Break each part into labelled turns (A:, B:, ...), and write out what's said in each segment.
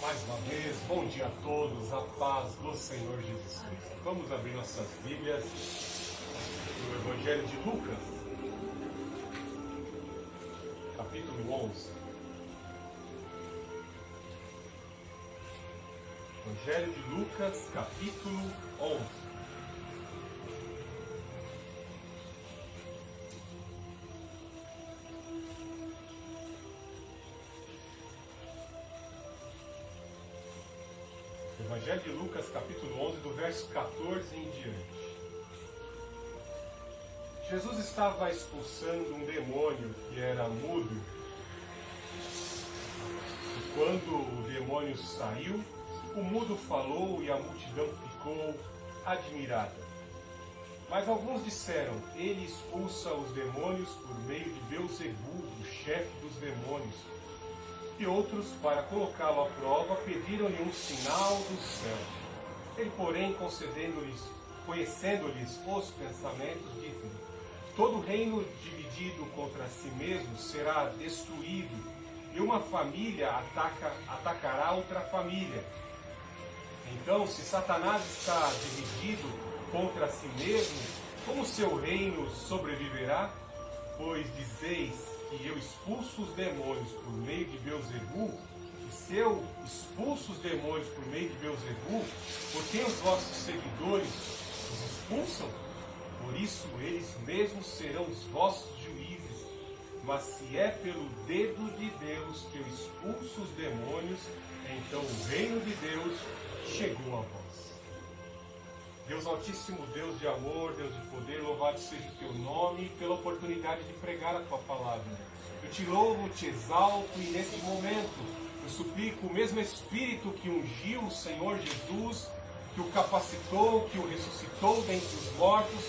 A: Mais uma vez, bom dia a todos, a paz do Senhor Jesus Cristo. Vamos abrir nossas Bíblias no Evangelho de Lucas, capítulo 11. Evangelho de Lucas, capítulo 11. Evangelho de Lucas, capítulo 11, do verso 14 em diante. Jesus estava expulsando um demônio que era mudo. E quando o demônio saiu, o mudo falou e a multidão ficou admirada. Mas alguns disseram: ele expulsa os demônios por meio de Beelzebul, o chefe dos demônios. E outros, para colocá-lo à prova, pediram-lhe um sinal do céu. Ele, porém, conhecendo-lhes os pensamentos, disse-lhe: todo reino dividido contra si mesmo será destruído, e uma família atacará outra família. Então, se Satanás está dividido contra si mesmo, como seu reino sobreviverá? Pois dizeis que eu expulso os demônios por meio de Beelzebul, e se eu expulso os demônios por meio de Beelzebul, por que os vossos seguidores os expulsam? Por isso eles mesmos serão os vossos juízes. Mas se é pelo dedo de Deus que eu expulso os demônios, então o reino de Deus chegou a vós. Deus Altíssimo, Deus de amor, Deus de poder, louvado seja o teu nome pela oportunidade de pregar a tua palavra. Eu te louvo, te exalto e neste momento eu suplico o mesmo Espírito que ungiu o Senhor Jesus, que o capacitou, que o ressuscitou dentre os mortos,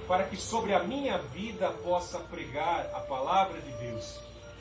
A: para que sobre a minha vida possa pregar a palavra de Deus.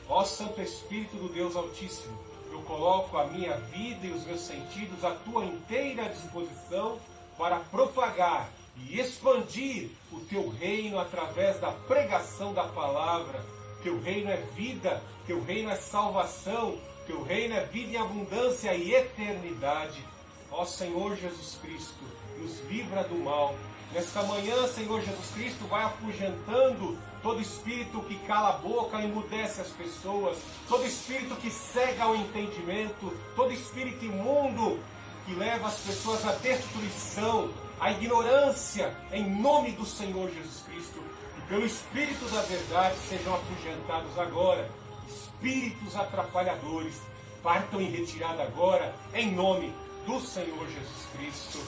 A: Ó Santo Espírito do Deus Altíssimo, eu coloco a minha vida e os meus sentidos à tua inteira disposição para propagar e expandir o teu reino através da pregação da palavra. Teu reino é vida, teu reino é salvação, teu reino é vida em abundância e eternidade. Ó Senhor Jesus Cristo, nos livra do mal. Nesta manhã, Senhor Jesus Cristo, vai afugentando todo espírito que cala a boca e emudece as pessoas, todo espírito que cega o entendimento, todo espírito imundo que leva as pessoas à destruição, à ignorância, em nome do Senhor Jesus Cristo. E pelo Espírito da verdade sejam afugentados agora. Espíritos atrapalhadores, partam em retirada agora, em nome do Senhor Jesus Cristo.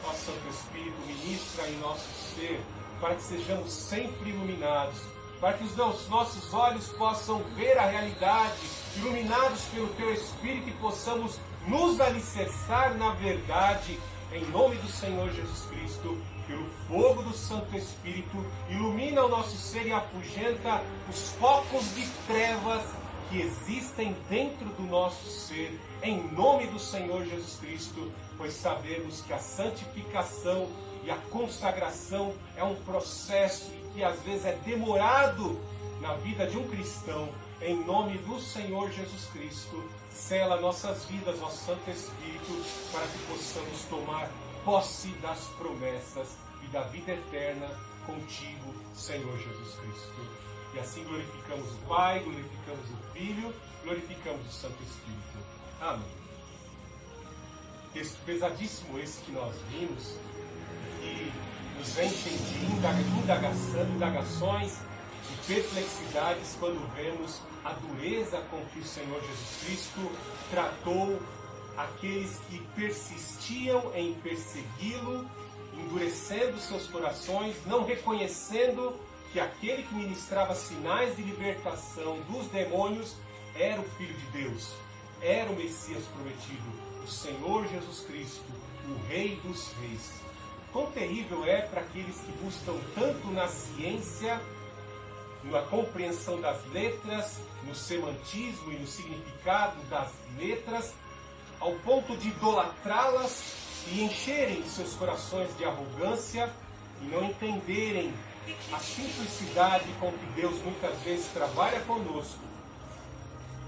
A: Ó Santo Espírito, ministra em nosso ser, para que sejamos sempre iluminados, para que os nossos olhos possam ver a realidade, iluminados pelo Teu Espírito, e possamos nos alicerçar na verdade, em nome do Senhor Jesus Cristo. Pelo fogo do Santo Espírito, ilumina o nosso ser e afugenta os focos de trevas que existem dentro do nosso ser, em nome do Senhor Jesus Cristo, pois sabemos que a santificação e a consagração é um processo que às vezes é demorado na vida de um cristão. Em nome do Senhor Jesus Cristo, sela nossas vidas, ó Santo Espírito, para que possamos tomar posse das promessas e da vida eterna contigo, Senhor Jesus Cristo. E assim glorificamos o Pai, glorificamos o Filho, glorificamos o Santo Espírito. Amém. Texto pesadíssimo esse que nós vimos, que nos enchem de indagações e perplexidades quando vemos a dureza com que o Senhor Jesus Cristo tratou aqueles que persistiam em persegui-lo, endurecendo seus corações, não reconhecendo que aquele que ministrava sinais de libertação dos demônios era o Filho de Deus, era o Messias prometido, o Senhor Jesus Cristo, o Rei dos Reis. Quão terrível é para aqueles que buscam tanto na ciência, na compreensão das letras, no semantismo e no significado das letras, ao ponto de idolatrá-las e encherem seus corações de arrogância e não entenderem a simplicidade com que Deus muitas vezes trabalha conosco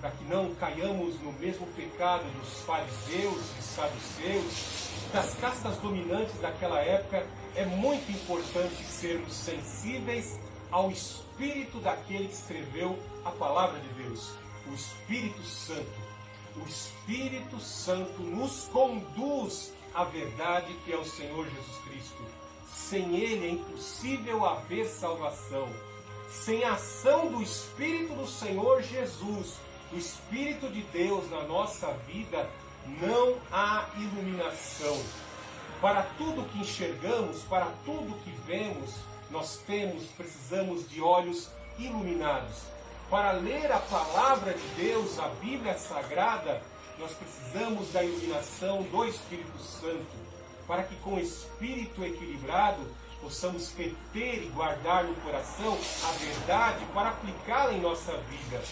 A: para que não caiamos no mesmo pecado dos fariseus e saduceus, das castas dominantes daquela época, é muito importante sermos sensíveis ao Espírito daquele que escreveu a Palavra de Deus, o Espírito Santo. O Espírito Santo nos conduz à verdade que é o Senhor Jesus Cristo. Sem Ele é impossível haver salvação. Sem a ação do Espírito do Senhor Jesus, do Espírito de Deus na nossa vida, não há iluminação. Para tudo que enxergamos, para tudo que vemos, nós precisamos de olhos iluminados. Para ler a Palavra de Deus, a Bíblia Sagrada, nós precisamos da iluminação do Espírito Santo, para que com o espírito equilibrado possamos reter e guardar no coração a verdade para aplicá-la em nossa vida.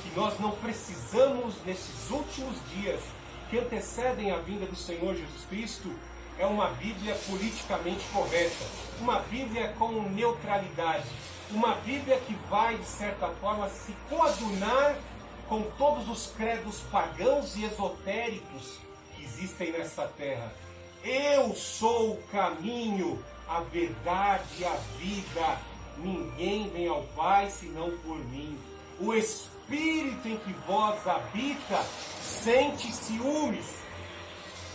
A: E nós não precisamos, nesses últimos dias que antecedem a vinda do Senhor Jesus Cristo, é uma Bíblia politicamente correta, uma Bíblia com neutralidade, uma Bíblia que vai, de certa forma, se coadunar com todos os credos pagãos e esotéricos que existem nessa terra. Eu sou o caminho, a verdade e a vida. Ninguém vem ao Pai senão por mim. O Espírito em que vós habita sente ciúmes.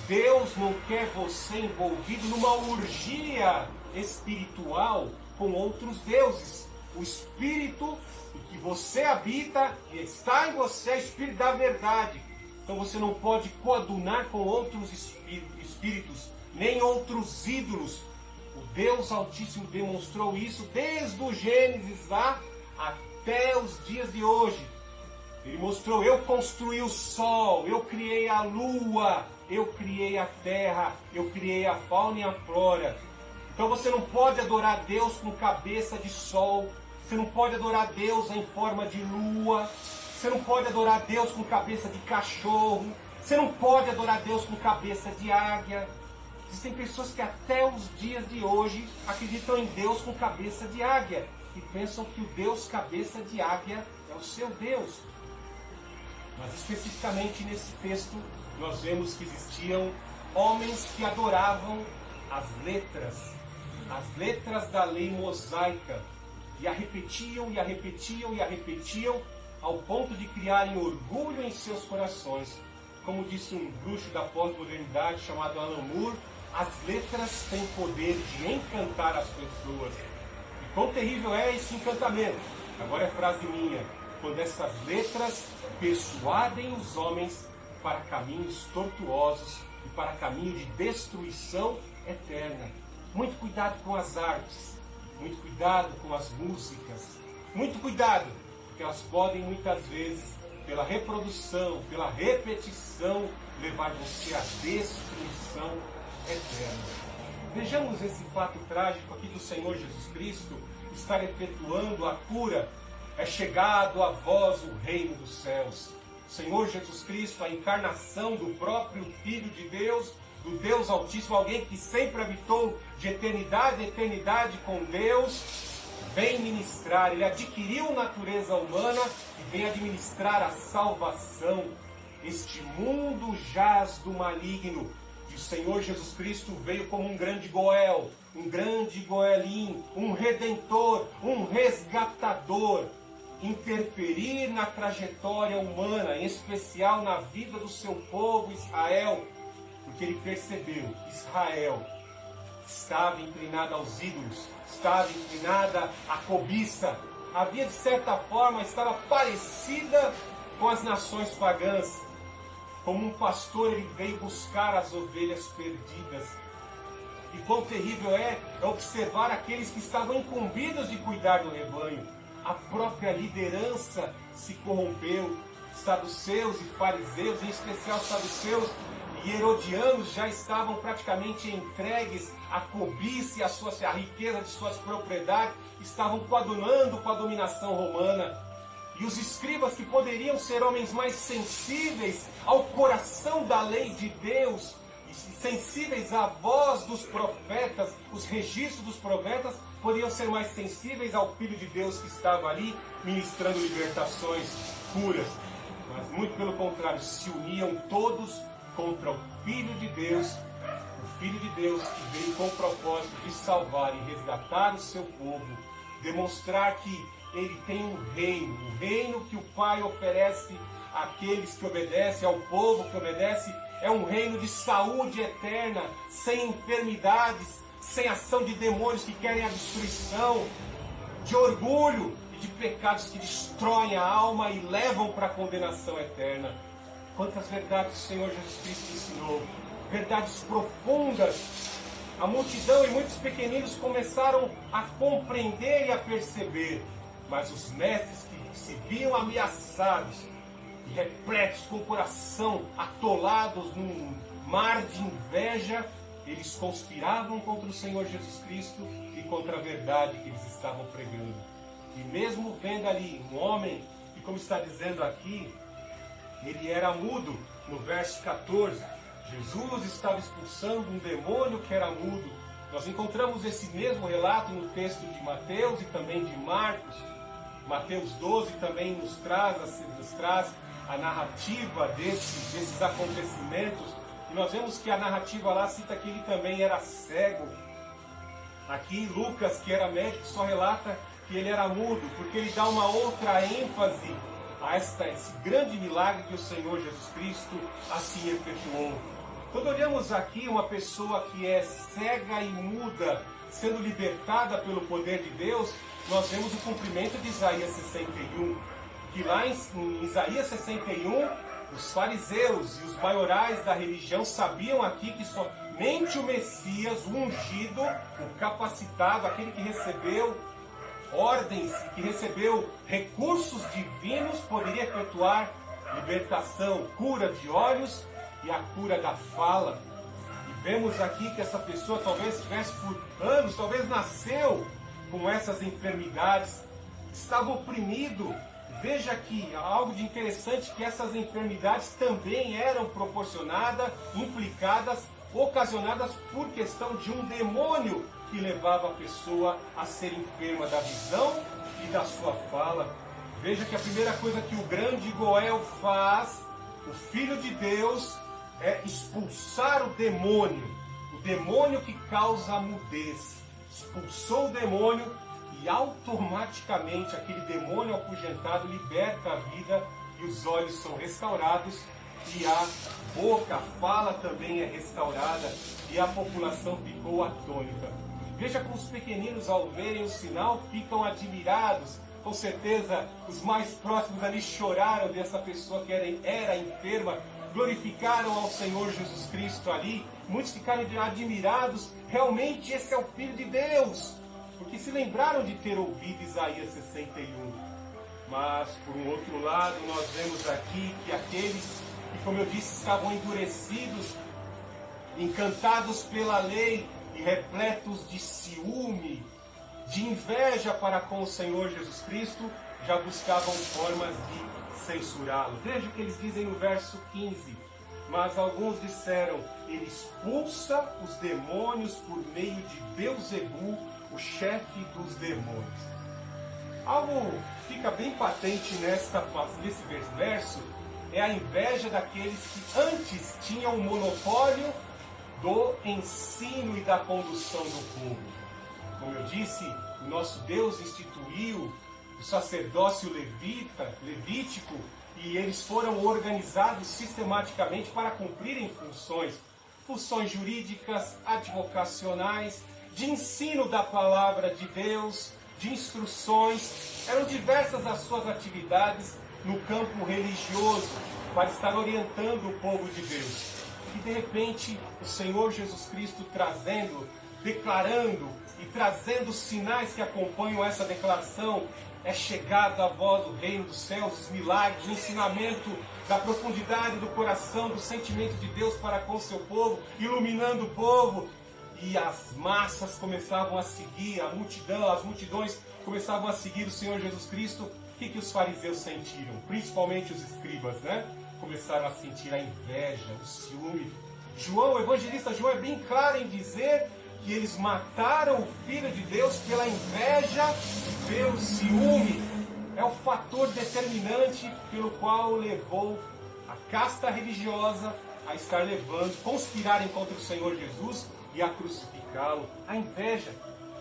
A: Deus não quer você envolvido numa orgia espiritual com outros deuses. O Espírito em que você habita e está em você é o Espírito da verdade. Então você não pode coadunar com outros espíritos, nem outros ídolos. O Deus Altíssimo demonstrou isso desde o Gênesis lá até os dias de hoje. Ele mostrou: eu construí o sol, eu criei a lua, eu criei a terra, eu criei a fauna e a flora. Então você não pode adorar Deus com cabeça de sol, você não pode adorar Deus em forma de lua, você não pode adorar Deus com cabeça de cachorro, você não pode adorar Deus com cabeça de águia. Existem pessoas que até os dias de hoje acreditam em Deus com cabeça de águia e pensam que o Deus cabeça de águia é o seu Deus. Mas especificamente nesse texto nós vemos que existiam homens que adoravam as letras da lei mosaica, e a repetiam, e a repetiam, e a repetiam, ao ponto de criarem orgulho em seus corações. Como disse um bruxo da pós-modernidade chamado Alan Moore, as letras têm poder de encantar as pessoas. E quão terrível é esse encantamento? Agora é frase minha. Quando essas letras persuadem os homens para caminhos tortuosos e para caminho de destruição eterna. Muito cuidado com as artes, muito cuidado com as músicas, muito cuidado, porque elas podem muitas vezes, pela reprodução, pela repetição, levar você à destruição eterna. Vejamos esse fato trágico aqui do Senhor Jesus Cristo estar efetuando a cura. É chegado a vós o reino dos céus. O Senhor Jesus Cristo, a encarnação do próprio Filho de Deus, do Deus Altíssimo, alguém que sempre habitou de eternidade a eternidade com Deus, vem ministrar. Ele adquiriu natureza humana e vem administrar a salvação. Este mundo jaz do maligno. E o Senhor Jesus Cristo veio como um grande Goel, um grande Goelim, um redentor, um resgatador, interferir na trajetória humana, em especial na vida do seu povo Israel, porque ele percebeu que Israel estava inclinada aos ídolos, estava inclinada à cobiça, havia de certa forma, estava parecida com as nações pagãs. Como um pastor, ele veio buscar as ovelhas perdidas. E quão terrível é observar aqueles que estavam incumbidos de cuidar do rebanho. A própria liderança se corrompeu. Saduceus e fariseus, em especial saduceus e herodianos, já estavam praticamente entregues à cobiça e à riqueza de suas propriedades, estavam coadunando com a dominação romana. E os escribas, que poderiam ser homens mais sensíveis ao coração da lei de Deus, e sensíveis à voz dos profetas, os registros dos profetas, poderiam ser mais sensíveis ao Filho de Deus que estava ali ministrando libertações, curas. mas muito pelo contrário, se uniam todos contra o Filho de Deus, o Filho de Deus que veio com o propósito de salvar e resgatar o seu povo, demonstrar que ele tem um reino, o reino que o Pai oferece àqueles que obedecem, ao povo que obedece, é um reino de saúde eterna, sem enfermidades, sem ação de demônios que querem a destruição, de orgulho e de pecados que destroem a alma e levam para a condenação eterna. Quantas verdades o Senhor Jesus Cristo ensinou, verdades profundas. A multidão e muitos pequeninos começaram a compreender e a perceber, mas os mestres que se viam ameaçados e repletos com o coração atolados num mar de inveja, eles conspiravam contra o Senhor Jesus Cristo e contra a verdade que eles estavam pregando. E mesmo vendo ali um homem, que como está dizendo aqui, ele era mudo, no verso 14, Jesus estava expulsando um demônio que era mudo. Nós encontramos esse mesmo relato no texto de Mateus e também de Marcos. Mateus 12 também nos traz a narrativa desses acontecimentos. E nós vemos que a narrativa lá cita que ele também era cego. Aqui Lucas, que era médico, só relata que ele era mudo, porque ele dá uma outra ênfase a esse grande milagre que o Senhor Jesus Cristo assim efetuou. Quando olhamos aqui uma pessoa que é cega e muda, sendo libertada pelo poder de Deus, nós vemos o cumprimento de Isaías 61, que lá em Isaías 61, os fariseus e os maiorais da religião sabiam aqui que somente o Messias, o ungido, o capacitado, aquele que recebeu ordens, que recebeu recursos divinos, poderia efetuar libertação, cura de olhos e a cura da fala. E vemos aqui que essa pessoa talvez tivesse por anos, talvez nasceu com essas enfermidades, estava oprimido. Veja aqui, algo de interessante, que essas enfermidades também eram proporcionadas, implicadas, ocasionadas por questão de um demônio que levava a pessoa a ser enferma da visão e da sua fala. Veja que a primeira coisa que o grande Goel faz, o Filho de Deus, é expulsar o demônio que causa a mudez. Expulsou o demônio e automaticamente aquele demônio afugentado liberta a vida e os olhos são restaurados e a boca, a fala também é restaurada e a população ficou atônita. Veja como os pequeninos, ao verem o sinal, ficam admirados. Com certeza, os mais próximos ali choraram dessa pessoa que era enferma, glorificaram ao Senhor Jesus Cristo ali. Muitos ficaram admirados. Realmente esse é o Filho de Deus, porque se lembraram de ter ouvido Isaías 61. Mas, por um outro lado, nós vemos aqui que aqueles que, como eu disse, estavam endurecidos, encantados pela lei, e repletos de ciúme, de inveja para com o Senhor Jesus Cristo, já buscavam formas de censurá-lo. Veja o que eles dizem no verso 15. Mas alguns disseram, ele expulsa os demônios por meio de Beelzebul, o chefe dos demônios. Algo fica bem patente nesse verso, é a inveja daqueles que antes tinham o monopólio do ensino e da condução do povo. Como eu disse, o nosso Deus instituiu o sacerdócio levítico e eles foram organizados sistematicamente para cumprirem funções jurídicas, advocacionais, de ensino da palavra de Deus, de instruções. Eram diversas as suas atividades no campo religioso para estar orientando o povo de Deus. E de repente o Senhor Jesus Cristo declarando e trazendo os sinais que acompanham essa declaração, é chegado a vós o reino dos céus, os milagres, o ensinamento da profundidade do coração, do sentimento de Deus para com o seu povo, iluminando o povo, e as massas começavam a seguir, as multidões começavam a seguir o Senhor Jesus Cristo. O que os fariseus sentiram? Principalmente os escribas, começaram a sentir a inveja, o ciúme. O evangelista João é bem claro em dizer que eles mataram o Filho de Deus pela inveja, pelo ciúme. é o fator determinante pelo qual levou a casta religiosa a estar conspirarem contra o Senhor Jesus e a crucificá-lo. A inveja.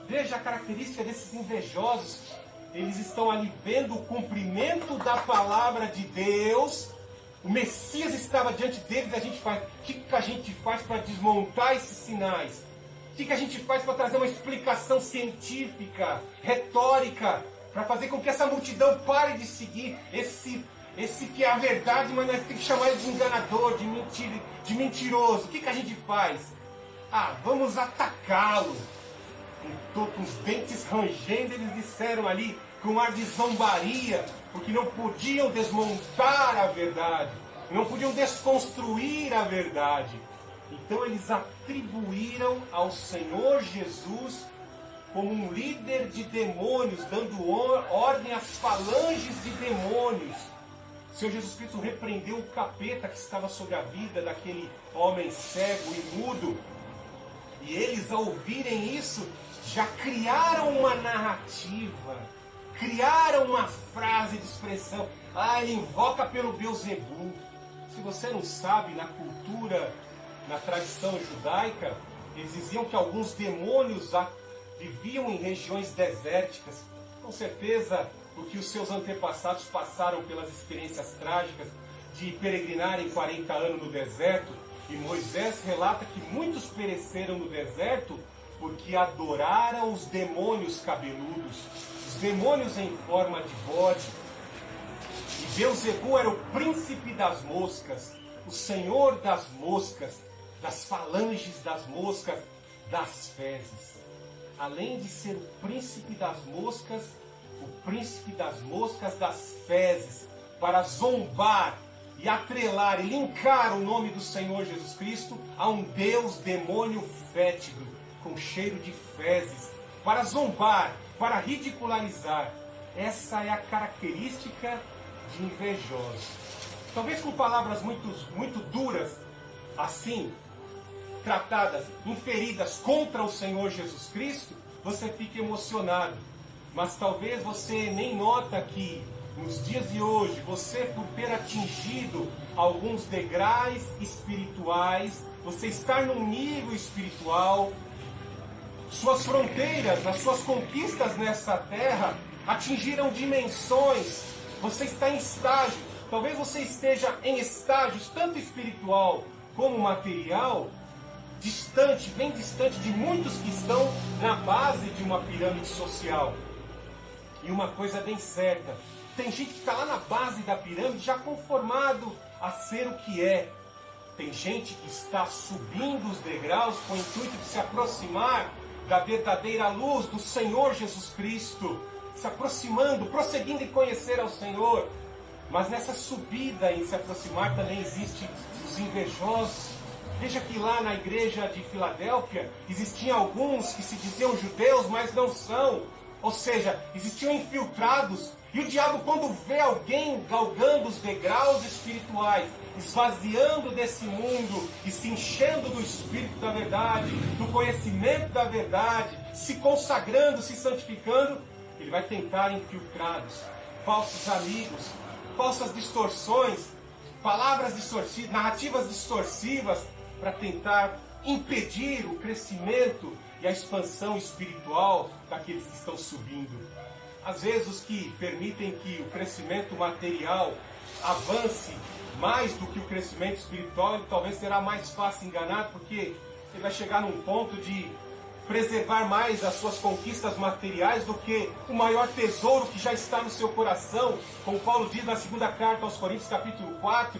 A: Veja a característica desses invejosos. Eles estão ali vendo o cumprimento da palavra de Deus. O Messias estava diante deles e a gente faz. O que a gente faz para desmontar esses sinais? O que a gente faz para trazer uma explicação científica, retórica, para fazer com que essa multidão pare de seguir esse que é a verdade, mas nós temos que chamar ele de enganador, de mentiroso. O que a gente faz? Vamos atacá-lo. Com os dentes rangendo, eles disseram ali, com um ar de zombaria, porque não podiam desmontar a verdade, não podiam desconstruir a verdade. Então eles atribuíram ao Senhor Jesus como um líder de demônios, dando ordem às falanges de demônios. O Senhor Jesus Cristo repreendeu o capeta que estava sobre a vida daquele homem cego e mudo. E eles, ao ouvirem isso, já criaram uma narrativa, criaram uma frase de expressão. Ele invoca pelo Beelzebul. Se você não sabe, na cultura, na tradição judaica, eles diziam que alguns demônios viviam em regiões desérticas. Com certeza, porque os seus antepassados passaram pelas experiências trágicas de peregrinarem 40 anos no deserto. E Moisés relata que muitos pereceram no deserto porque adoraram os demônios cabeludos, os demônios em forma de bode. E Beelzebul era o príncipe das moscas, o senhor das moscas, das falanges das moscas, das fezes. Além de ser o príncipe das moscas das fezes, para zombar e atrelar e linkar o nome do Senhor Jesus Cristo a um Deus demônio fétido, com cheiro de fezes, para zombar, para ridicularizar. Essa é a característica de invejosos. Talvez com palavras muito duras, assim, tratadas, inferidas contra o Senhor Jesus Cristo, você fique emocionado. Mas talvez você nem nota que nos dias de hoje, você, por ter atingido alguns degraus espirituais, você estar num nível espiritual, suas fronteiras, as suas conquistas nessa terra atingiram dimensões, você está em estágio, talvez você esteja em estágios tanto espiritual como material, distante, bem distante de muitos que estão na base de uma pirâmide social. E uma coisa bem certa, tem gente que está lá na base da pirâmide já conformado a ser o que é. Tem gente que está subindo os degraus com o intuito de se aproximar da verdadeira luz do Senhor Jesus Cristo, se aproximando, prosseguindo em conhecer ao Senhor. Mas nessa subida em se aproximar também existem os invejosos. Veja que lá na igreja de Filadélfia existiam alguns que se diziam judeus, mas não são. Ou seja, existiam infiltrados. E o diabo, quando vê alguém galgando os degraus espirituais, esvaziando desse mundo e se enchendo do Espírito da verdade, do conhecimento da verdade, se consagrando, se santificando, ele vai tentar infiltrados, falsos amigos, falsas distorções, palavras distorcidas, narrativas distorcivas, para tentar impedir o crescimento e a expansão espiritual daqueles que estão subindo. Às vezes os que permitem que o crescimento material avance mais do que o crescimento espiritual, ele talvez será mais fácil enganar, porque ele vai chegar num ponto de preservar mais as suas conquistas materiais do que o maior tesouro que já está no seu coração. Como Paulo diz na segunda carta aos Coríntios, capítulo 4,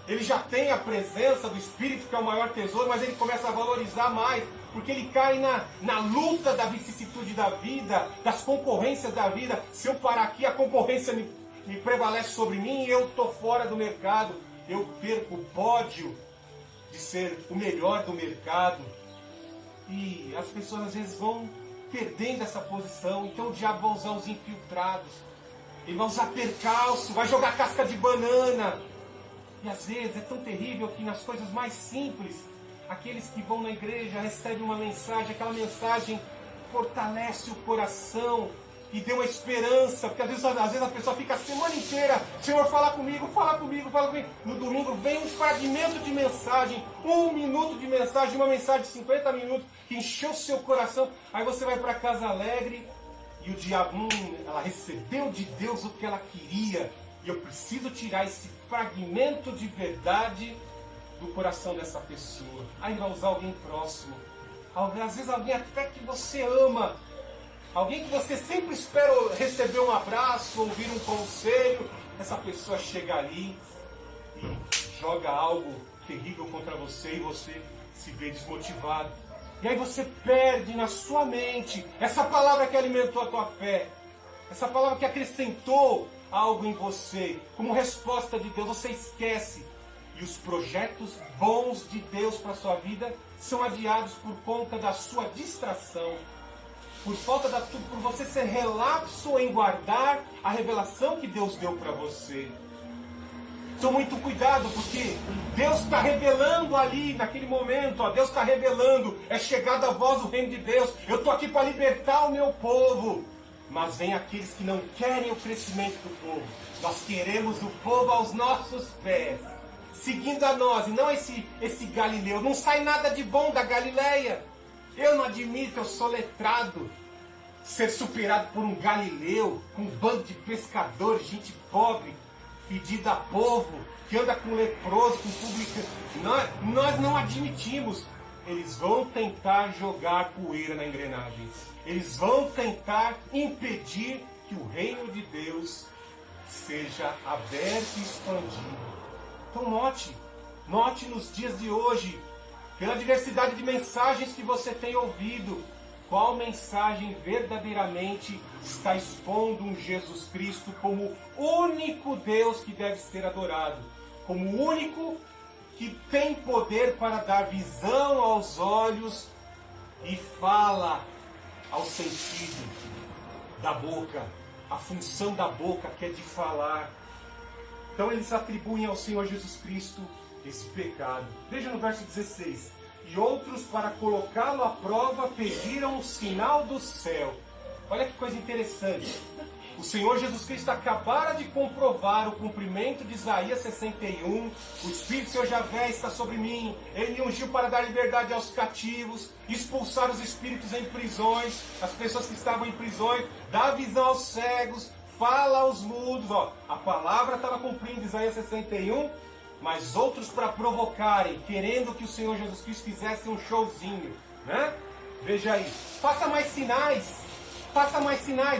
A: ele já tem a presença do Espírito, que é o maior tesouro, mas ele começa a valorizar mais, porque ele cai na luta da vicissitude da vida, das concorrências da vida. Se eu parar aqui, a concorrência me prevalece sobre mim e eu estou fora do mercado. Eu perco o pódio de ser o melhor do mercado. E as pessoas às vezes vão perdendo essa posição. Então o diabo vai usar os infiltrados. Ele vai usar percalço, vai jogar casca de banana. E às vezes é tão terrível que nas coisas mais simples, aqueles que vão na igreja recebem uma mensagem, aquela mensagem fortalece o coração, e dê uma esperança, porque às vezes a pessoa fica a semana inteira, Senhor, fala comigo, fala comigo, fala comigo. No domingo vem um fragmento de mensagem, 1 minuto de mensagem, uma mensagem de 50 minutos, que encheu o seu coração, aí você vai para casa alegre, e o diabo, ela recebeu de Deus o que ela queria, e eu preciso tirar esse fragmento de verdade do coração dessa pessoa. Aí vai usar alguém próximo, às vezes alguém até que você ama, alguém que você sempre espera receber um abraço, ouvir um conselho. Essa pessoa chega ali e joga algo terrível contra você e você se vê desmotivado. E aí você perde na sua mente essa palavra que alimentou a tua fé, essa palavra que acrescentou algo em você. Como resposta de Deus, você esquece. E os projetos bons de Deus para a sua vida são adiados por conta da sua distração. Por você ser relapso em guardar a revelação que Deus deu para você. Então muito cuidado, porque Deus está revelando ali, naquele momento, Deus está revelando, é chegada a voz do reino de Deus, eu estou aqui para libertar o meu povo. Mas vem aqueles que não querem o crescimento do povo. Nós queremos o povo aos nossos pés, seguindo a nós, e não esse Galileu. Não sai nada de bom da Galileia. Eu não admito, eu sou letrado, ser superado por um Galileu, um bando de pescadores, gente pobre, fedida a povo, que anda com leproso, com publicano. Nós não admitimos. Eles vão tentar jogar poeira na engrenagem. Eles vão tentar impedir que o reino de Deus seja aberto e expandido. Então note nos dias de hoje, pela diversidade de mensagens que você tem ouvido, qual mensagem verdadeiramente está expondo um Jesus Cristo como o único Deus que deve ser adorado, como o único que tem poder para dar visão aos olhos e fala ao sentido da boca, a função da boca que é de falar. Então eles atribuem ao Senhor Jesus Cristo esse pecado. Veja no verso 16. E outros, para colocá-lo à prova, pediram um sinal do céu. Olha que coisa interessante. O Senhor Jesus Cristo acabara de comprovar o cumprimento de Isaías 61. O Espírito do Senhor Javé está sobre mim. Ele me ungiu para dar liberdade aos cativos, expulsar os espíritos em prisões, as pessoas que estavam em prisões, dar visão aos cegos, fala aos mudos. A palavra estava cumprindo Isaías 61, mas outros para provocarem, querendo que o Senhor Jesus Cristo fizesse um showzinho, né? Veja aí, faça mais sinais,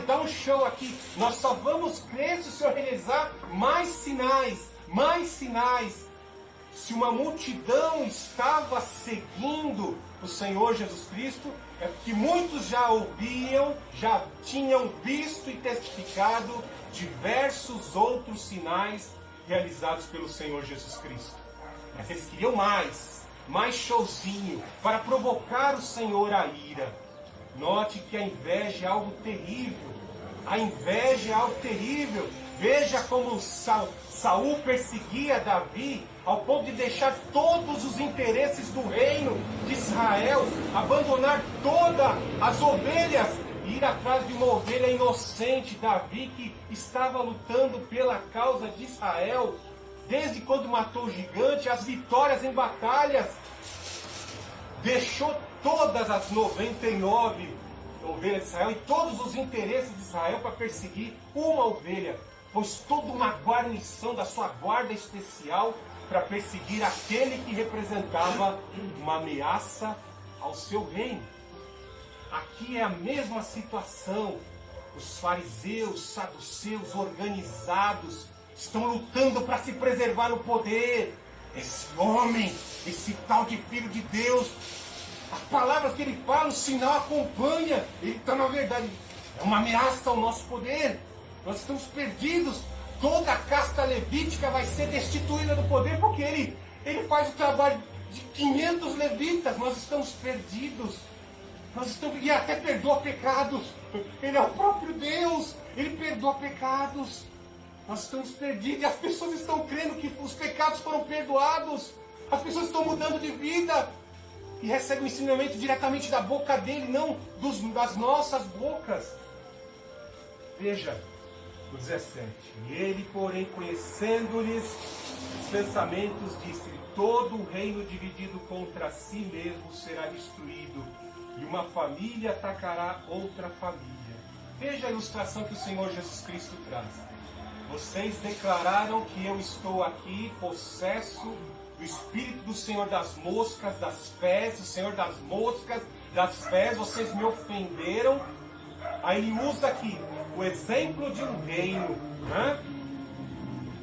A: dá um show aqui. Nós só vamos crer se o Senhor realizar mais sinais. Se uma multidão estava seguindo o Senhor Jesus Cristo, é porque muitos já ouviam, já tinham visto e testificado diversos outros sinais realizados pelo Senhor Jesus Cristo. Mas eles queriam mais showzinho, para provocar o Senhor à ira. Note que a inveja é algo terrível. Veja como Saul perseguia Davi, ao ponto de deixar todos os interesses do reino de Israel, abandonar todas as ovelhas e ir atrás de uma ovelha inocente. Davi, que estava lutando pela causa de Israel, desde quando matou o gigante, as vitórias em batalhas, deixou todas as 99 ovelhas de Israel e todos os interesses de Israel para perseguir uma ovelha. Pôs toda uma guarnição da sua guarda especial para perseguir aquele que representava uma ameaça ao seu reino. Aqui é a mesma situação. Os fariseus, saduceus, organizados, estão lutando para se preservar no poder. Esse homem, esse tal de Filho de Deus, as palavras que ele fala, o sinal acompanha. Ele está, na verdade, é uma ameaça ao nosso poder. Nós estamos perdidos. Toda a casta levítica vai ser destituída do poder, porque ele faz o trabalho de 500 levitas. Nós estamos perdidos. E até perdoa pecados. Ele é o próprio Deus. Ele perdoa pecados. Nós estamos perdidos e as pessoas estão crendo que os pecados foram perdoados. As pessoas estão mudando de vida e recebem o ensinamento diretamente da boca dele, não das nossas bocas. Veja o 17. Ele, porém, conhecendo-lhes os pensamentos, disse: todo o reino dividido contra si mesmo será destruído, e uma família atacará outra família. Veja a ilustração que o Senhor Jesus Cristo traz. Vocês declararam que eu estou aqui possesso do Espírito do Senhor das moscas, das fezes, o Senhor das moscas, das fezes, vocês me ofenderam. Aí ele usa aqui o exemplo de um reino, né?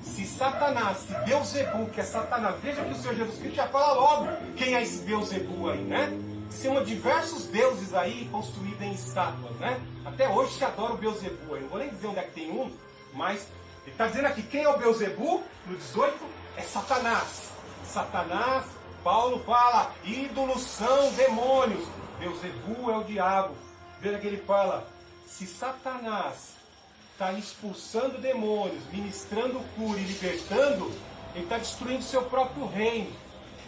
A: Se Satanás, se Beuzebu, que é Satanás, veja que o Senhor Jesus Cristo já fala logo quem é esse Beuzebu aí, né? São diversos deuses aí construídos em estátuas, né? Até hoje se adora o Beuzebu. Eu não vou nem dizer onde é que tem um, mas ele está dizendo aqui, quem é o Beuzebu? No 18, é Satanás. Satanás, Paulo fala, ídolos são demônios. Beuzebu é o diabo. Veja que ele fala, se Satanás está expulsando demônios, ministrando cura e libertando, ele está destruindo seu próprio reino.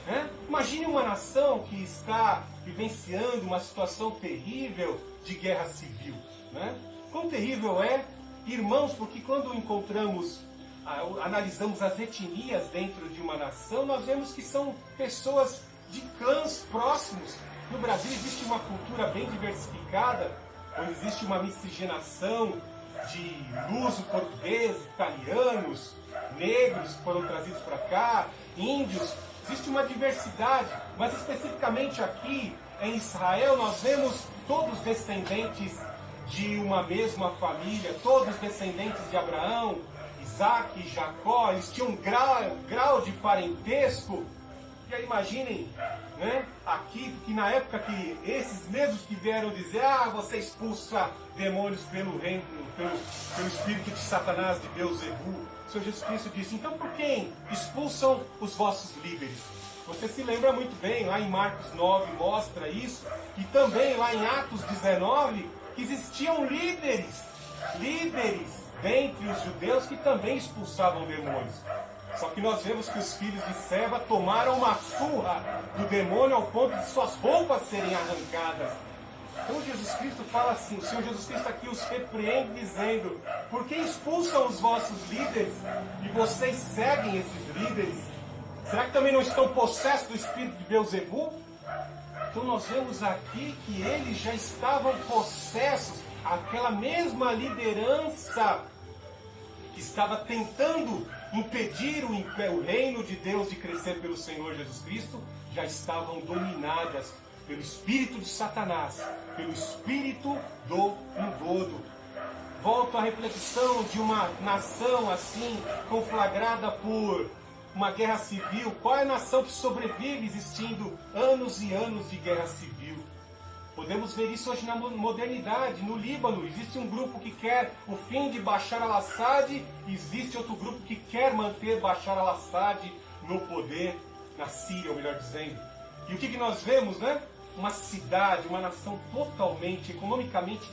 A: Né? Imagine uma nação que está vivenciando uma situação terrível de guerra civil. Né? Quão terrível é, irmãos, porque quando analisamos as etnias dentro de uma nação, nós vemos que são pessoas de clãs próximos. No Brasil existe uma cultura bem diversificada, onde existe uma miscigenação de luso-portugueses, italianos, negros que foram trazidos para cá, índios. Existe uma diversidade, mas especificamente aqui em Israel nós vemos todos descendentes de uma mesma família, todos descendentes de Abraão, Isaac e Jacó. Eles tinham um grau de parentesco. E aí imaginem, né, aqui, que na época que esses mesmos que vieram dizer, você expulsa demônios pelo reino, pelo espírito de Satanás, de Beuzebu, o Senhor Jesus Cristo disse, então por quem expulsam os vossos líderes? Você se lembra muito bem, lá em Marcos 9 mostra isso, e também lá em Atos 19, que existiam líderes dentre os judeus que também expulsavam demônios. Só que nós vemos que os filhos de Seva tomaram uma surra do demônio ao ponto de suas roupas serem arrancadas. Então Jesus Cristo fala assim, o Senhor Jesus Cristo aqui os repreende dizendo, por que expulsam os vossos líderes e vocês seguem esses líderes? Será que também não estão possessos do espírito de Beuzebu? Então nós vemos aqui que eles já estavam possessos, aquela mesma liderança que estava tentando impedir o reino de Deus de crescer pelo Senhor Jesus Cristo, já estavam dominadas pelo espírito de Satanás, pelo espírito do engodo. Volto à reflexão de uma nação assim, conflagrada por uma guerra civil. Qual é a nação que sobrevive existindo anos e anos de guerra civil? Podemos ver isso hoje na modernidade. No Líbano existe um grupo que quer o fim de Bashar al-Assad, existe outro grupo que quer manter Bashar al-Assad no poder, na Síria, ou melhor dizendo. E o que nós vemos, né? Uma cidade, uma nação totalmente, economicamente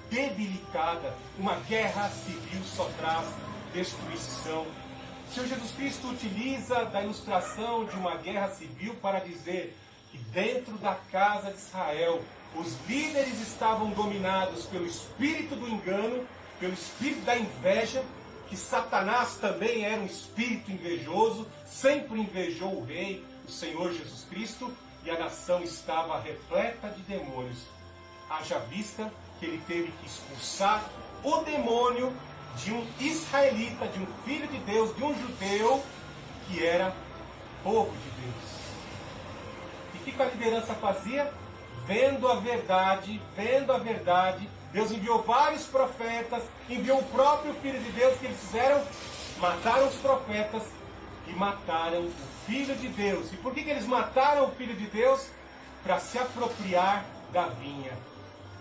A: debilitada. Uma guerra civil só traz destruição. O Senhor Jesus Cristo utiliza da ilustração de uma guerra civil para dizer que dentro da casa de Israel, os líderes estavam dominados pelo espírito do engano, pelo espírito da inveja, que Satanás também era um espírito invejoso, sempre invejou o rei, o Senhor Jesus Cristo, e a nação estava repleta de demônios. Haja vista que ele teve que expulsar o demônio de um israelita, de um filho de Deus, de um judeu, que era povo de Deus. E o que a liderança fazia? Vendo a verdade, Deus enviou vários profetas, enviou o próprio Filho de Deus, que eles fizeram? Mataram os profetas e mataram o Filho de Deus. E por que eles mataram o Filho de Deus? Para se apropriar da vinha.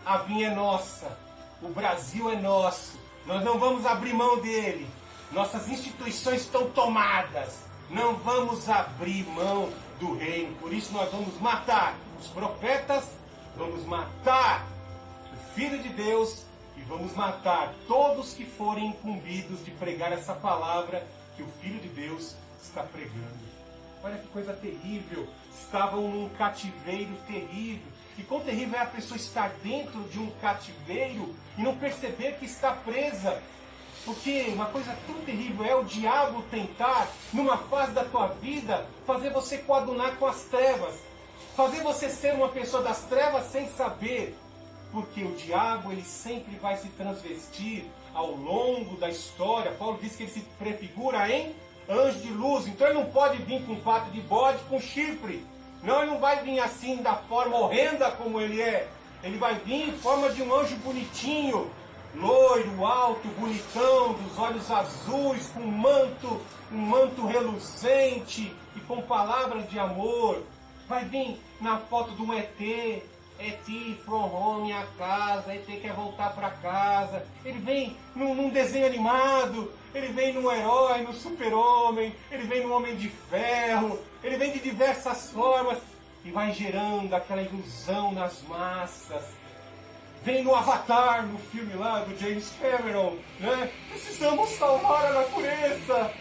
A: A vinha é nossa, o Brasil é nosso, nós não vamos abrir mão dele, nossas instituições estão tomadas, não vamos abrir mão do reino, por isso nós vamos matar os profetas, vamos matar o Filho de Deus e vamos matar todos que forem incumbidos de pregar essa palavra que o Filho de Deus está pregando. Olha que coisa terrível. Estavam num cativeiro terrível. E quão terrível é a pessoa estar dentro de um cativeiro e não perceber que está presa. Porque uma coisa tão terrível é o diabo tentar, numa fase da tua vida, fazer você coadunar com as trevas. Fazer você ser uma pessoa das trevas sem saber. Porque o diabo, ele sempre vai se transvestir ao longo da história. Paulo diz que ele se prefigura em anjo de luz. Então ele não pode vir com pato de bode, com chifre. Não, ele não vai vir assim da forma horrenda como ele é. Ele vai vir em forma de um anjo bonitinho, loiro, alto, bonitão, dos olhos azuis, com um manto reluzente e com palavras de amor. Vai vir na foto de um ET, ET from home, a casa, ET quer voltar para casa. Ele vem num desenho animado, ele vem num herói, no super-homem, ele vem no Homem de Ferro, ele vem de diversas formas e vai gerando aquela ilusão nas massas. Vem no Avatar, no filme lá do James Cameron, né? Precisamos salvar a natureza.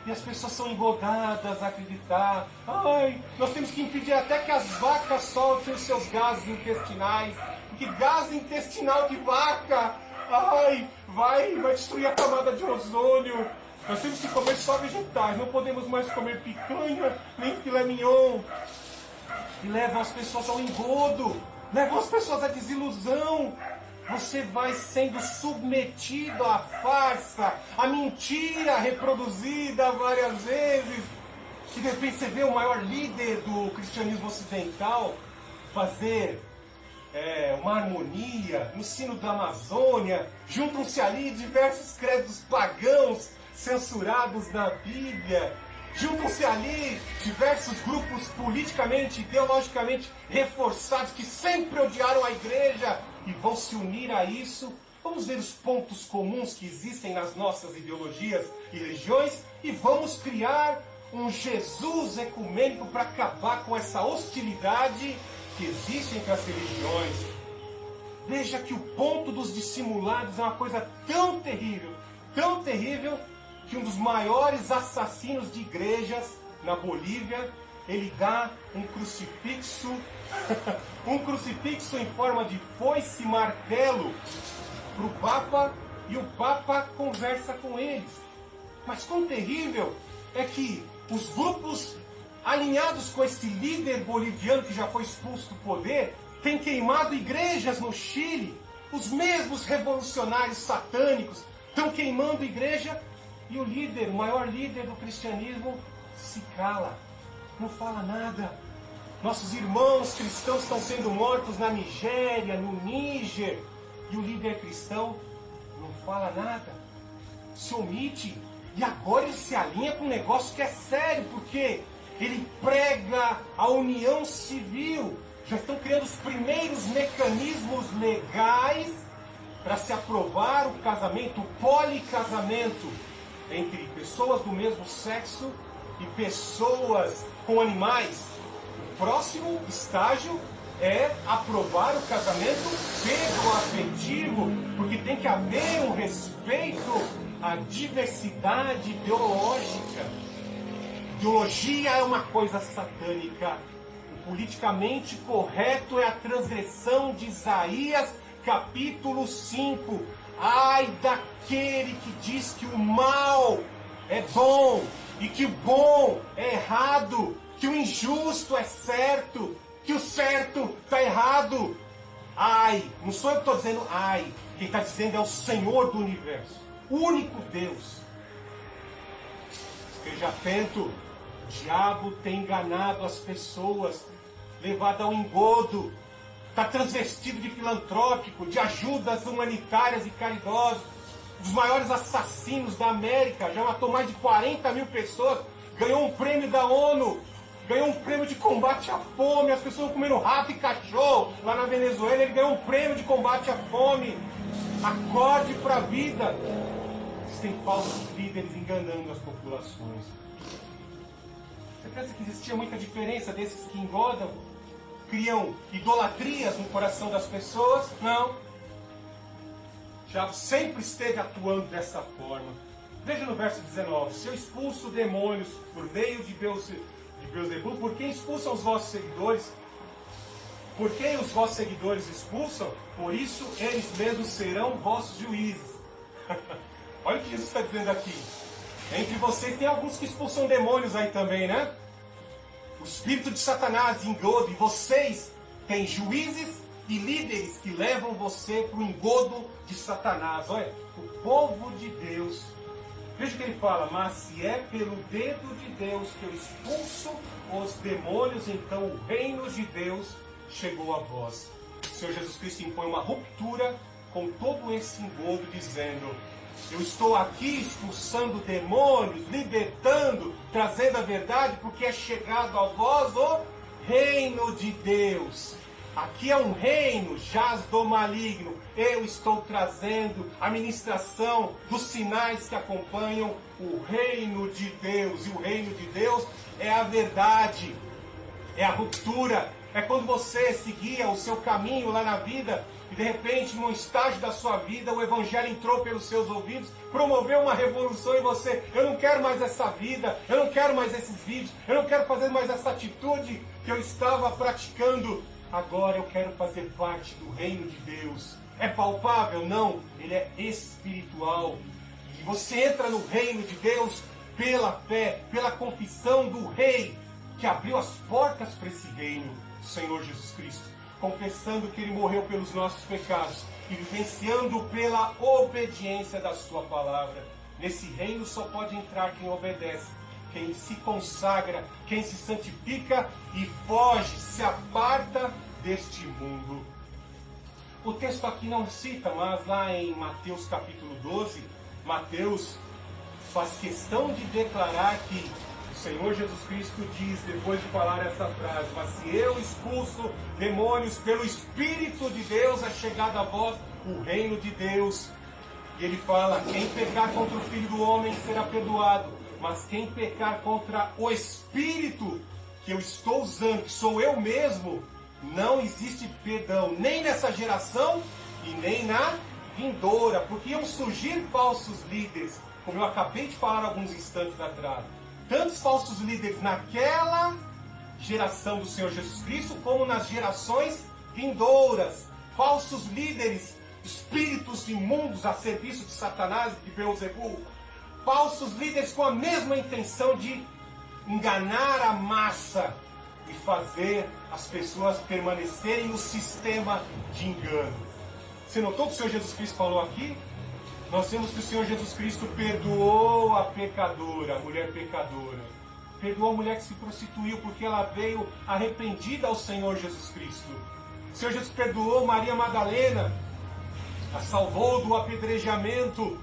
A: E as pessoas são engodadas a acreditar. Ai, nós temos que impedir até que as vacas soltem os seus gases intestinais. Porque gás intestinal de vaca, ai, vai destruir a camada de ozônio. Nós temos que comer só vegetais. Não podemos mais comer picanha, nem filé mignon. E levam as pessoas ao engodo. Levam as pessoas à desilusão. Você vai sendo submetido à farsa, à mentira reproduzida várias vezes. E de repente você vê o maior líder do cristianismo ocidental fazer uma harmonia no sino da Amazônia. Juntam-se ali diversos credos pagãos censurados na Bíblia. Juntam-se ali diversos grupos politicamente, ideologicamente reforçados que sempre odiaram a igreja e vão se unir a isso. Vamos ver os pontos comuns que existem nas nossas ideologias e religiões e vamos criar um Jesus ecumênico para acabar com essa hostilidade que existe entre as religiões. Veja que o ponto dos dissimulados é uma coisa tão terrível, que um dos maiores assassinos de igrejas na Bolívia, ele dá um crucifixo, um crucifixo em forma de foice e martelo para o Papa, e o Papa conversa com eles. Mas quão terrível é que os grupos alinhados com esse líder boliviano que já foi expulso do poder, têm queimado igrejas no Chile. Os mesmos revolucionários satânicos estão queimando igreja. E o líder, o maior líder do cristianismo, se cala, não fala nada. Nossos irmãos cristãos estão sendo mortos na Nigéria, no Níger, e o líder cristão não fala nada, se omite. E agora ele se alinha com um negócio que é sério, porque ele prega a união civil. Já estão criando os primeiros mecanismos legais para se aprovar o casamento, o policasamento entre pessoas do mesmo sexo e pessoas com animais. O próximo estágio é aprovar o casamento afetivo, porque tem que haver um respeito à diversidade ideológica. Ideologia é uma coisa satânica. O politicamente correto é a transgressão de Isaías capítulo 5. Ai daquele que diz que o mal é bom e que o bom é errado, que o injusto é certo, que o certo está errado. Ai, não sou eu que estou dizendo ai, quem está dizendo é o Senhor do universo, o único Deus. Esteja atento, o diabo tem enganado as pessoas, levado ao engodo. Está transvestido de filantrópico, de ajudas humanitárias e caridosas. Um dos maiores assassinos da América, já matou mais de 40 mil pessoas, ganhou um prêmio da ONU, ganhou um prêmio de combate à fome, as pessoas comendo rato e cachorro lá na Venezuela, ele ganhou um prêmio de combate à fome. Acorde para a vida. Existem falsos líderes enganando as populações. Você pensa que existia muita diferença desses que engodam? Criam idolatrias no coração das pessoas? Não. Já sempre esteve atuando dessa forma. Veja no verso 19. Se eu expulso demônios por meio de de Beelzebul? Por quem expulsam os vossos seguidores? Por quem os vossos seguidores expulsam? Por isso eles mesmos serão vossos juízes. Olha o que Jesus está dizendo aqui. Entre vocês tem alguns que expulsam demônios aí também, né? O espírito de Satanás, de engodo. E vocês têm juízes e líderes que levam você para o engodo de Satanás. Olha, o povo de Deus. Veja o que ele fala. Mas se é pelo dedo de Deus que eu expulso os demônios, então o reino de Deus chegou a vós. O Senhor Jesus Cristo impõe uma ruptura com todo esse engodo, dizendo: eu estou aqui expulsando demônios, libertando, trazendo a verdade, porque é chegado a vós o reino de Deus. Aqui é um reino, jaz do maligno. Eu estou trazendo a ministração dos sinais que acompanham o reino de Deus. E o reino de Deus é a verdade, é a ruptura. É quando você seguia o seu caminho lá na vida e de repente, num estágio da sua vida, o Evangelho entrou pelos seus ouvidos, promoveu uma revolução em você. Eu não quero mais essa vida, eu não quero mais esses vídeos, eu não quero fazer mais essa atitude que eu estava praticando. Agora eu quero fazer parte do reino de Deus. É palpável? Não. Ele é espiritual. E você entra no reino de Deus pela fé, pela confissão do Rei, que abriu as portas para esse reino, o Senhor Jesus Cristo, confessando que Ele morreu pelos nossos pecados e vivenciando pela obediência da sua palavra. Nesse reino só pode entrar quem obedece, quem se consagra, quem se santifica e foge, se aparta deste mundo. O texto aqui não cita, mas lá em Mateus capítulo 12, Mateus faz questão de declarar que o Senhor Jesus Cristo diz, depois de falar essa frase: mas se eu expulso demônios pelo Espírito de Deus, é chegado a vós o reino de Deus. E ele fala: quem pecar contra o Filho do Homem será perdoado, mas quem pecar contra o Espírito que eu estou usando, que sou eu mesmo, não existe perdão, nem nessa geração e nem na vindoura, porque iam surgir falsos líderes, como eu acabei de falar alguns instantes atrás. Tantos falsos líderes naquela geração do Senhor Jesus Cristo, como nas gerações vindouras. Falsos líderes, espíritos imundos a serviço de Satanás e de Beelzebul. Falsos líderes com a mesma intenção de enganar a massa e fazer as pessoas permanecerem no sistema de engano. Você notou o que o Senhor Jesus Cristo falou aqui? Nós vemos que o Senhor Jesus Cristo perdoou a pecadora, a mulher pecadora. Perdoou a mulher que se prostituiu porque ela veio arrependida ao Senhor Jesus Cristo. O Senhor Jesus perdoou Maria Madalena, a salvou do apedrejamento.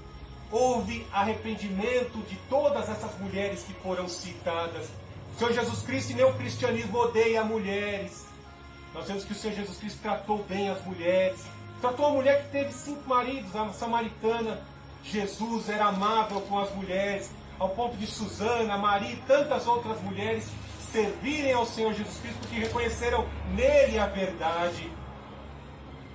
A: Houve arrependimento de todas essas mulheres que foram citadas. O Senhor Jesus Cristo, e nem o cristianismo, odeia mulheres. Nós vemos que o Senhor Jesus Cristo tratou bem as mulheres. Tratou a mulher que teve 5 maridos, a samaritana. Jesus era amável com as mulheres, ao ponto de Susana, Maria e tantas outras mulheres servirem ao Senhor Jesus Cristo porque reconheceram nele a verdade.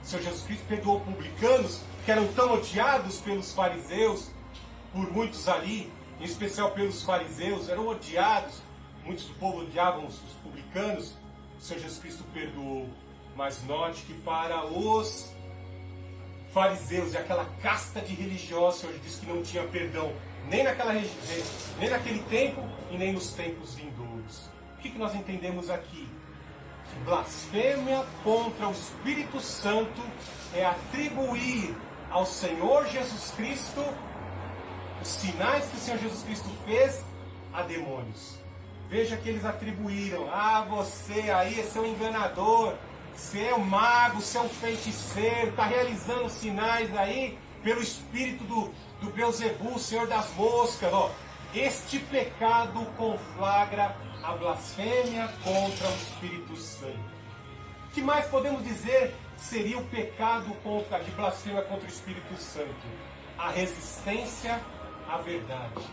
A: O Senhor Jesus Cristo perdoou publicanos que eram tão odiados pelos fariseus, por muitos ali, em especial pelos fariseus, eram odiados. Muitos do povo odiavam os publicanos. O Senhor Jesus Cristo perdoou. Mas note que para os fariseus e aquela casta de religiosos, o Senhor diz que não tinha perdão, nem nem naquele tempo e nem nos tempos vindouros. O que nós entendemos aqui? Que blasfêmia contra o Espírito Santo é atribuir ao Senhor Jesus Cristo os sinais que o Senhor Jesus Cristo fez a demônios. Veja que eles atribuíram: ah, você aí é seu enganador, você é um mago, você é um feiticeiro, está realizando sinais aí pelo espírito do Beelzebul, Senhor das moscas. Ó, este pecado conflagra a blasfêmia contra o Espírito Santo. O que mais podemos dizer seria o pecado de blasfêmia contra o Espírito Santo? A resistência à verdade.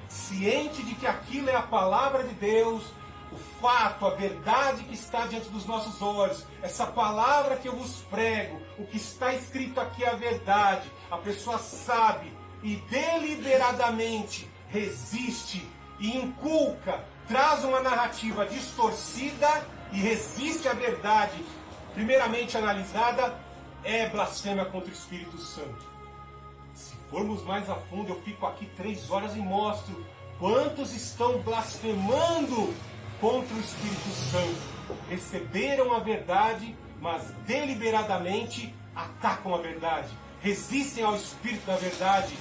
A: Ciente de que aquilo é a palavra de Deus, o fato, a verdade que está diante dos nossos olhos, essa palavra que eu vos prego, o que está escrito aqui é a verdade. A pessoa sabe e deliberadamente resiste e inculca, traz uma narrativa distorcida e resiste à verdade, primeiramente analisada, é blasfêmia contra o Espírito Santo. Se formos mais a fundo, eu fico aqui 3 horas e mostro quantos estão blasfemando contra o Espírito Santo. Receberam a verdade, mas deliberadamente atacam a verdade, resistem ao Espírito da verdade,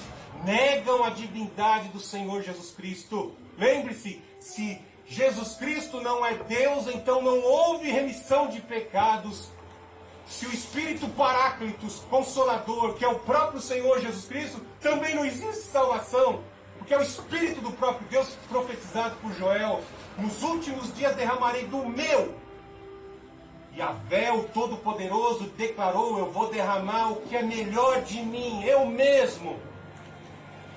A: negam a divindade do Senhor Jesus Cristo. Lembre-se, se Jesus Cristo não é Deus, então não houve remissão de pecados. Se o Espírito Paráclitos, Consolador, que é o próprio Senhor Jesus Cristo, também não existe salvação, porque é o Espírito do próprio Deus profetizado por Joel. Nos últimos dias derramarei do meu. Yahvé, o Todo-Poderoso, declarou: eu vou derramar o que é melhor de mim, eu mesmo,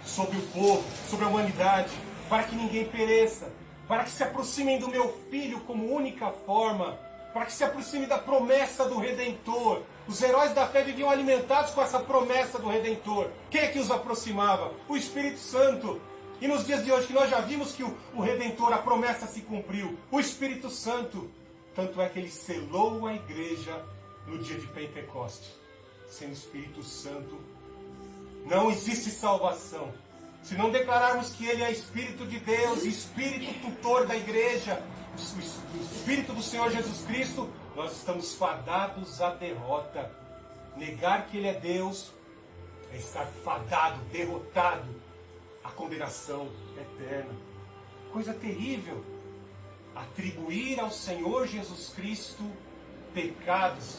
A: sobre o povo, sobre a humanidade, para que ninguém pereça, para que se aproximem do meu Filho como única forma, para que se aproxime da promessa do Redentor. Os heróis da fé viviam alimentados com essa promessa do Redentor. Quem é que os aproximava? O Espírito Santo. E nos dias de hoje, que nós já vimos que o Redentor, a promessa se cumpriu, o Espírito Santo. Tanto é que ele selou a igreja no dia de Pentecostes. Sem o Espírito Santo não existe salvação. Se não declararmos que ele é Espírito de Deus, Espírito tutor da igreja, o Espírito do Senhor Jesus Cristo, nós estamos fadados à derrota. Negar que ele é Deus é estar fadado, derrotado à condenação eterna. Coisa terrível. Atribuir ao Senhor Jesus Cristo pecados,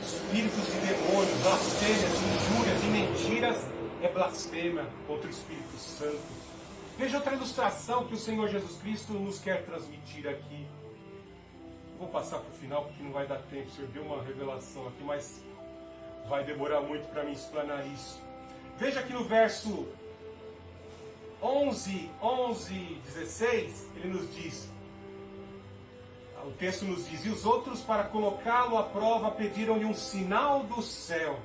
A: espíritos de demônios, blasfêmias, injúrias e mentiras é blasfêmia contra o Espírito Santo. Veja outra ilustração que o Senhor Jesus Cristo nos quer transmitir aqui. Vou passar para o final porque não vai dar tempo. O Senhor deu uma revelação aqui, mas vai demorar muito para me explanar isso. Veja aqui no verso 11, 16, ele nos diz... O texto nos diz: e os outros, para colocá-lo à prova, pediram-lhe um sinal do céu.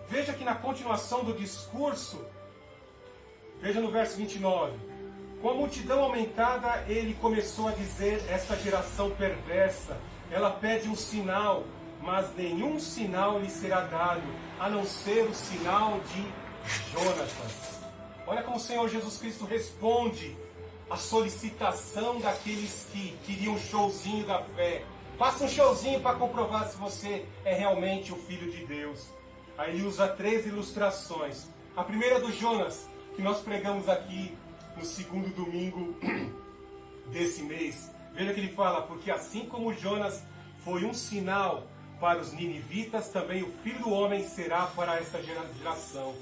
A: Veja que na continuação do discurso, veja no verso 29, com a multidão aumentada, ele começou a dizer: esta geração perversa, ela pede um sinal, mas nenhum sinal lhe será dado, a não ser o sinal de Jonatas. Olha como o Senhor Jesus Cristo responde a solicitação daqueles que queriam um showzinho da fé. Faça um showzinho para comprovar se você é realmente o Filho de Deus. Aí ele usa 3 ilustrações. A primeira do Jonas, que nós pregamos aqui no 2º domingo desse mês. Veja que ele fala: porque assim como Jonas foi um sinal para os ninivitas, também o Filho do Homem será para esta geração.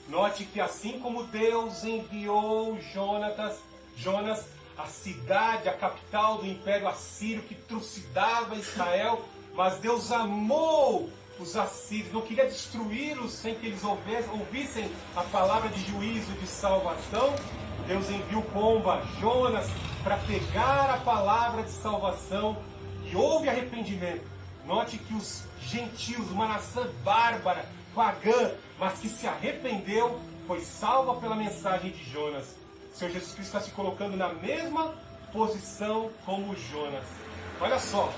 A: Note que assim como Deus enviou Jonas, a cidade, a capital do Império Assírio que trucidava Israel, mas Deus amou os assírios, não queria destruí-los sem que eles ouvissem a palavra de juízo, de salvação. Deus enviou pomba, Jonas, para pegar a palavra de salvação, e houve arrependimento. Note que os gentios, uma nação bárbara, pagã, mas que se arrependeu, foi salva pela mensagem de Jonas. O Senhor Jesus Cristo está se colocando na mesma posição como Jonas. Olha só,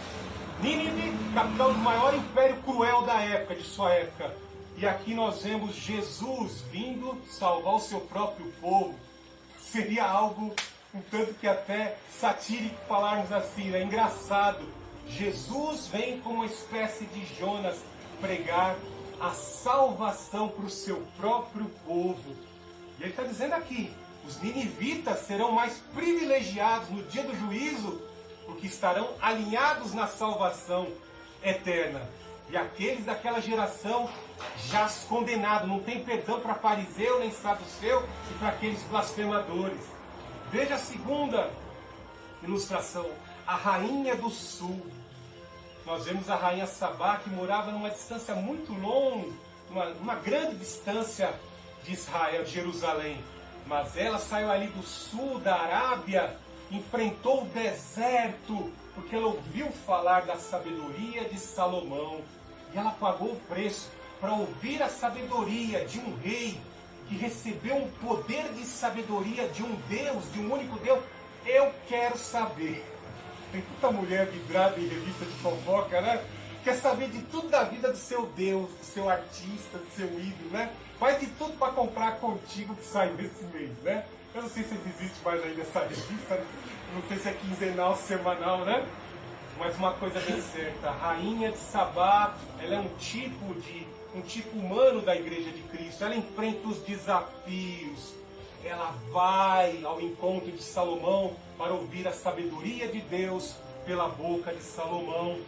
A: Nínive, capital do maior império cruel da época, de sua época. E aqui nós vemos Jesus vindo salvar o seu próprio povo. Seria algo um tanto que até satírico falarmos assim, né? Engraçado. Jesus vem como uma espécie de Jonas pregar a salvação para o seu próprio povo. E ele está dizendo aqui: os ninivitas serão mais privilegiados no dia do juízo, porque estarão alinhados na salvação eterna. E aqueles daquela geração já condenados, não tem perdão para fariseu, nem saduceu e para aqueles blasfemadores. Veja a segunda ilustração, a rainha do sul. Nós vemos a rainha Sabá, que morava numa distância muito longa, uma grande distância de Israel, de Jerusalém. Mas ela saiu ali do sul da Arábia, enfrentou o deserto, porque ela ouviu falar da sabedoria de Salomão. E ela pagou o preço para ouvir a sabedoria de um rei, que recebeu um poder de sabedoria de um Deus, de um único Deus, Eu quero saber. Tem tanta mulher vidrada em revista de fofoca, né? Quer saber de tudo da vida do seu Deus, do seu artista, do seu ídolo, né? Faz de tudo para comprar contigo que sai desse mês, né? Eu não sei se existe mais ainda essa revista, não sei se é quinzenal, semanal, né? Mas uma coisa bem certa, a Rainha de Sabá, ela é um tipo humano da Igreja de Cristo. Ela enfrenta os desafios, ela vai ao encontro de Salomão para ouvir a sabedoria de Deus pela boca de Salomão.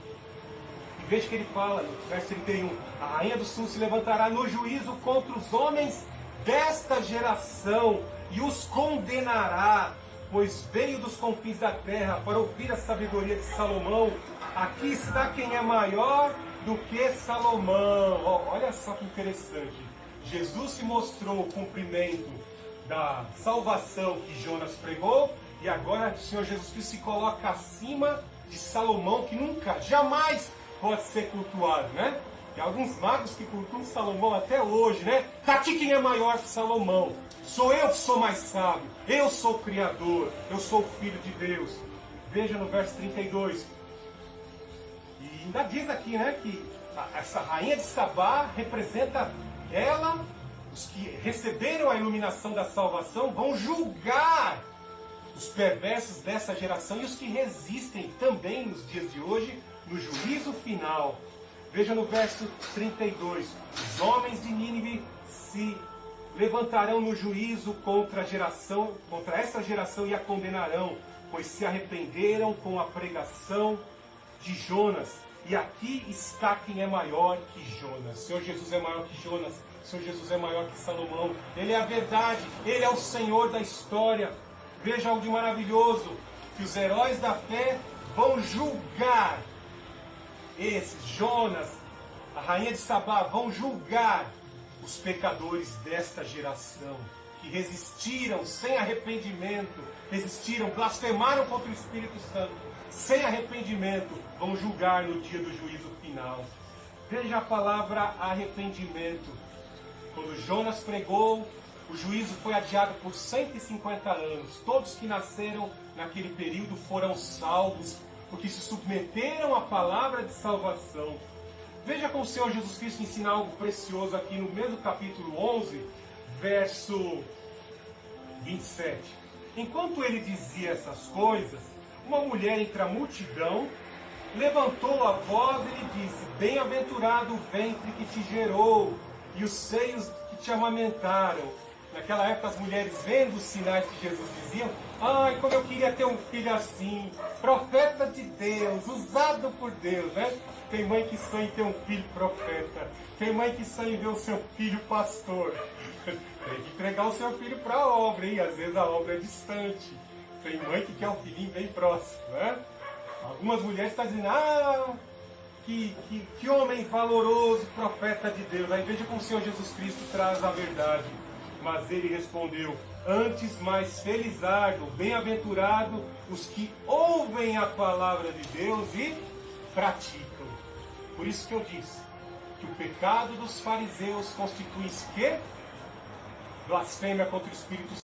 A: E veja que ele fala no verso 31, a Rainha do Sul se levantará no juízo contra os homens desta geração e os condenará, pois veio dos confins da terra para ouvir a sabedoria de Salomão. Aqui está quem é maior do que Salomão. Olha só que interessante. Jesus se mostrou o cumprimento da salvação que Jonas pregou, e agora o Senhor Jesus Cristo se coloca acima de Salomão, que nunca, jamais pode ser cultuado, né? Tem alguns magos que cultuam Salomão até hoje, né? Tá aqui quem é maior que Salomão. Sou eu que sou mais sábio. Eu sou o Criador. Eu sou o Filho de Deus. Veja no verso 32. E ainda diz aqui, né, que essa Rainha de Sabá representa ela, os que receberam a iluminação da salvação vão julgar os perversos dessa geração e os que resistem também nos dias de hoje, no juízo final. Veja no verso 32. Os homens de Nínive se levantarão no juízo contra essa geração e a condenarão, pois se arrependeram com a pregação de Jonas. E aqui está quem é maior que Jonas. O Senhor Jesus é maior que Jonas. O Senhor Jesus é maior que Salomão. Ele é a verdade. Ele é o Senhor da história. Veja algo de maravilhoso. Que os heróis da fé vão julgar esses, Jonas, a Rainha de Sabá, vão julgar os pecadores desta geração, que resistiram sem arrependimento, blasfemaram contra o Espírito Santo, sem arrependimento, vão julgar no dia do juízo final. Veja a palavra arrependimento. Quando Jonas pregou, o juízo foi adiado por 150 anos. Todos que nasceram naquele período foram salvos, porque se submeteram à palavra de salvação. Veja como o Senhor Jesus Cristo ensina algo precioso aqui no mesmo capítulo 11, verso 27. Enquanto ele dizia essas coisas, uma mulher entre a multidão levantou a voz e lhe disse: Bem-aventurado o ventre que te gerou e os seios que te amamentaram. Naquela época as mulheres, vendo os sinais que Jesus dizia, ai, como eu queria ter um filho assim, profeta de Deus, usado por Deus, né? Tem mãe que sonha em ter um filho profeta, tem mãe que sonha em ver o seu filho pastor. Tem que entregar o seu filho para a obra, hein? Às vezes a obra é distante. Tem mãe que quer um filhinho bem próximo, né? Algumas mulheres estão dizendo, que homem valoroso, profeta de Deus. Aí veja como o Senhor Jesus Cristo traz a verdade. Mas ele respondeu, antes mais felizardo, bem-aventurado os que ouvem a palavra de Deus e praticam. Por isso que eu disse que o pecado dos fariseus constitui quê? Blasfêmia contra o Espírito Santo.